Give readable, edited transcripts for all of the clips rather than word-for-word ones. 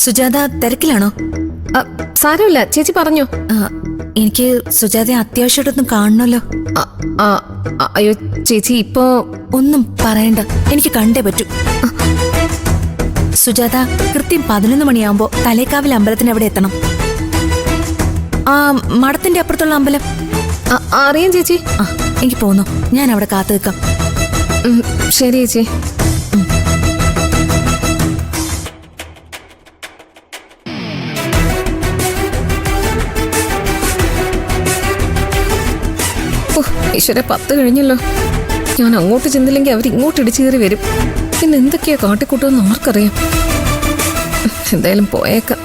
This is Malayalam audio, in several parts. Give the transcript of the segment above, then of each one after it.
സുജാത തിരക്കിലാണോ? സാരമില്ല, ചേച്ചി പറഞ്ഞു. എനിക്ക് സുജാതയെ അത്യാവശ്യമായിട്ടൊന്നും കാണണമല്ലോ. അയ്യോ ചേച്ചി, ഇപ്പോ ഒന്നും പറയണ്ട, എനിക്ക് കണ്ടേ പറ്റൂ. സുജാത കൃത്യം 11 മണിയാവുമ്പോ തലേക്കാവിൽ അമ്പലത്തിന് അവിടെ എത്തണം. ആ മഠത്തിന്റെ അപ്പുറത്തുള്ള അമ്പലം. അറിയാം ചേച്ചി. എനിക്ക് പോന്നു, ഞാൻ അവിടെ കാത്തു നിൽക്കാം. ശരി ചേച്ചി. ഈശ്വര, 10 കഴിഞ്ഞല്ലോ. ഞാൻ അങ്ങോട്ട് ചെന്നില്ലെങ്കിൽ അവർ ഇങ്ങോട്ട് ഇടിച്ചു കയറി വരും. പിന്നെ എന്തൊക്കെയാ കാട്ടിക്കൂട്ടുമെന്ന് ആർക്കറിയാം. എന്തായാലും പോയേക്കാം.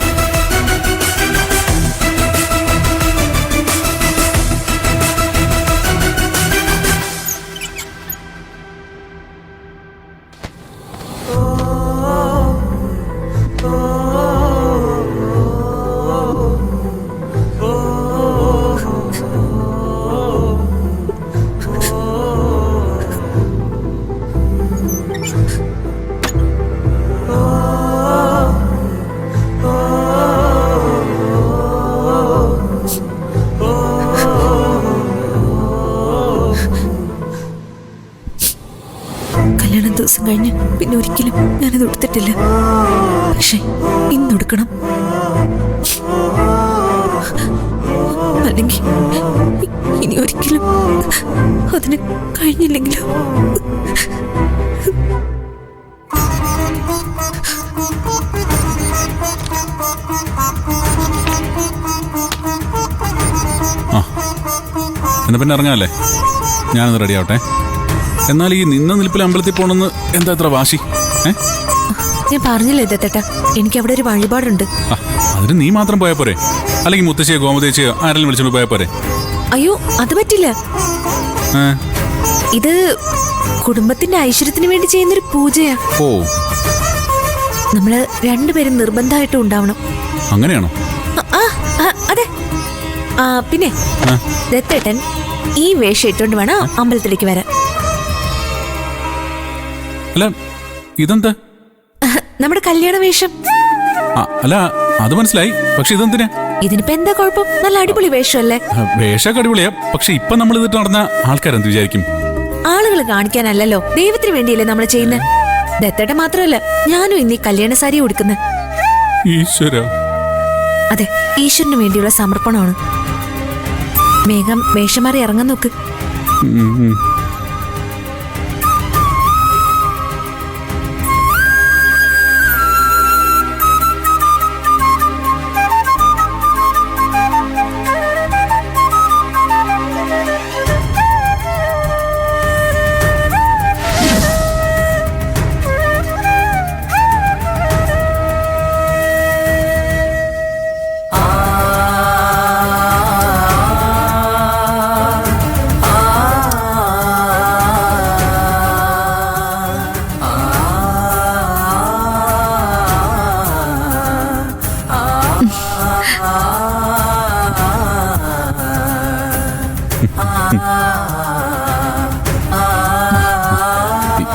ദിവസം കഴിഞ്ഞ് പിന്നെ ഒരിക്കലും ഞാനത് എടുത്തിട്ടില്ല. പക്ഷെ ഇന്നൊടുക്കണം. അല്ലെങ്കിൽ ഇനി ഒരിക്കലും അതിന് കഴിഞ്ഞില്ലെങ്കിലോ. എന്നാ പിന്നെ ഇറങ്ങാല്ലേ? ഞാനൊന്ന് റെഡി ആവട്ടെ. എന്നാൽ ഈ നിന്ന നിൽപ്പിൽ അമ്പലത്തിൽ പോണെന്ന് എന്താ ഇത്ര വാശി? ഞാൻ പറഞ്ഞില്ലേ ദത്തേട്ടാ, എനിക്ക് അവിടെ ഒരു വഴിപാടുണ്ട്. അതിന് നീ മാത്രം പോയാ പോരെ? അല്ലെങ്കിൽ മുത്തശ്ശിയോ ഗോമതേച്ചിയോ ആരെങ്കിലും വിളിച്ചോണ്ട് പോയാ പോരെ? അയ്യോ, അത് പറ്റില്ല. ഇത് കുടുംബത്തിന്റെ ഐശ്വര്യത്തിന് വേണ്ടി ചെയ്യുന്നൊരു പൂജയാ. ഓ, നമ്മള് രണ്ടുപേരും നിർബന്ധമായിട്ടും ഉണ്ടാവണം. അങ്ങനെയാണോ? അതെ. പിന്നെ ദത്തേട്ടൻ ഈ വേഷം ഇട്ടുകൊണ്ട് വേണം അമ്പലത്തിലേക്ക് വരാൻ. അല്ല, ഇതെന്താ? നമ്മുടെ കല്യാണ വേഷം. അല്ല, അത് മനസ്സിലായി. പക്ഷെ ഇതെന്തിനാ? ഇതിനിപ്പോ എന്താ കുഴപ്പം? നല്ല അടിപൊളി വേഷമല്ലേ? വേഷമൊക്കെ അടിപൊളിയാ. പക്ഷെ ഇപ്പൊ നമ്മൾ ഇതിട്ട് നടന്ന ആൾക്കാരെന്ത് വിചാരിക്കും? ആളുകൾ കാണിക്കാനല്ലല്ലോ, ദൈവത്തിന് വേണ്ടിയല്ലേ നമ്മൾ ചെയ്യുന്നത്. ദത്തേട്ടൻ മാത്രമല്ല, ഞാനും ഇന്ന് ഈ കല്യാണ സാരി ഉടുക്കുന്നത്. ഈശ്വര. അതെ, ഈശ്വരന് വേണ്ടിയുള്ള സമർപ്പണമാണ്. വേഗം വേഷം മാറി ഇറങ്ങാൻ നോക്ക്.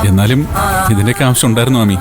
എന്നാലും ഇതിന്റെയൊക്കെ ആവശ്യം ഉണ്ടായിരുന്നു മാമി.